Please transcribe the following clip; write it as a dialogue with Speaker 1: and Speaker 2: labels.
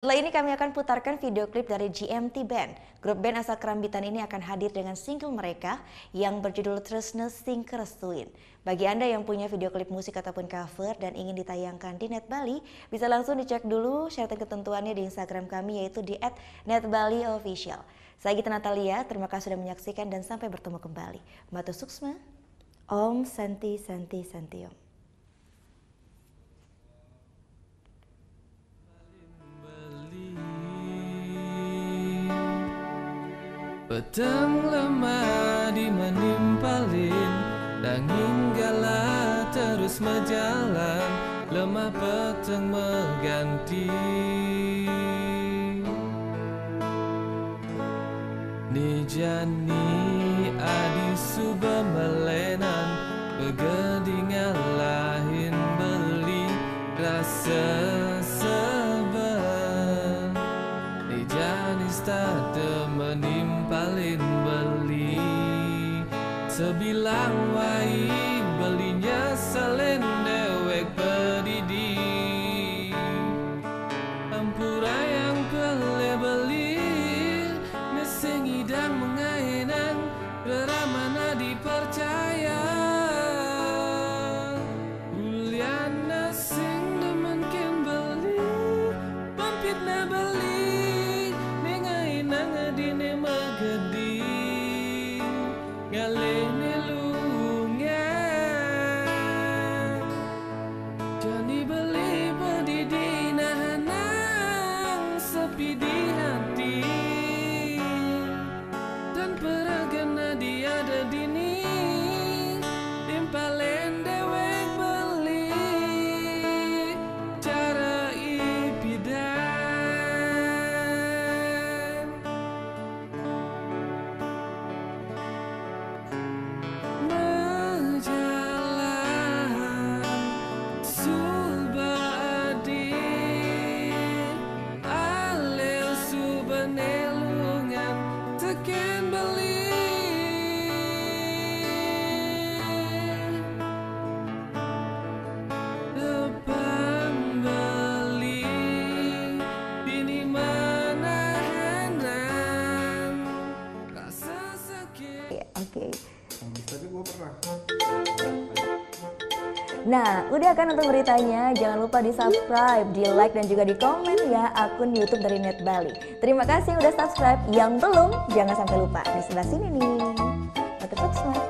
Speaker 1: Setelah ini kami akan putarkan video klip dari GMT Band. Grup band asal Kerambitan ini akan hadir dengan single mereka yang berjudul Tresno Sing Kerestuin. Bagi Anda yang punya video klip musik ataupun cover dan ingin ditayangkan di Net Bali, bisa langsung dicek dulu syarat ketentuannya di Instagram kami yaitu di @netbaliofficial. Saya Gita Natalia, terima kasih sudah menyaksikan dan sampai bertemu kembali. Matu Suksma, Om Santi Santi Santi Om.
Speaker 2: Petang lemah di menimpalin, nanging gala terus menjalan, lemah petang mengganti. Nijani adi suba melenan, begedingan lahin beli rasa sabar. Nijani stade menimpalin beli, sebilang wai belinya salen dewek pedidi. Ampura yang beli neseng idang mengainan, beramana dipercaya. Uliana sing demen ken beli, pampitna beli, nengainang adine magedi, ngalene lungan. Jani beli pedidi nahanang sepi di hati, dan peragana dia ada dini, timpalen dewek beli, cara ipidan. Majalah subadi, alel subanelungan teken beli. Depan beli, bini manahanan rasa sakit.
Speaker 1: Oke.
Speaker 3: Tapi gue pernah.
Speaker 1: Nah, udah kan untuk beritanya? Jangan lupa di subscribe, di like dan juga di komen ya akun YouTube dari Net Bali. Terima kasih udah subscribe. Yang belum, jangan sampai lupa di sebelah sini nih. Matu Suksma.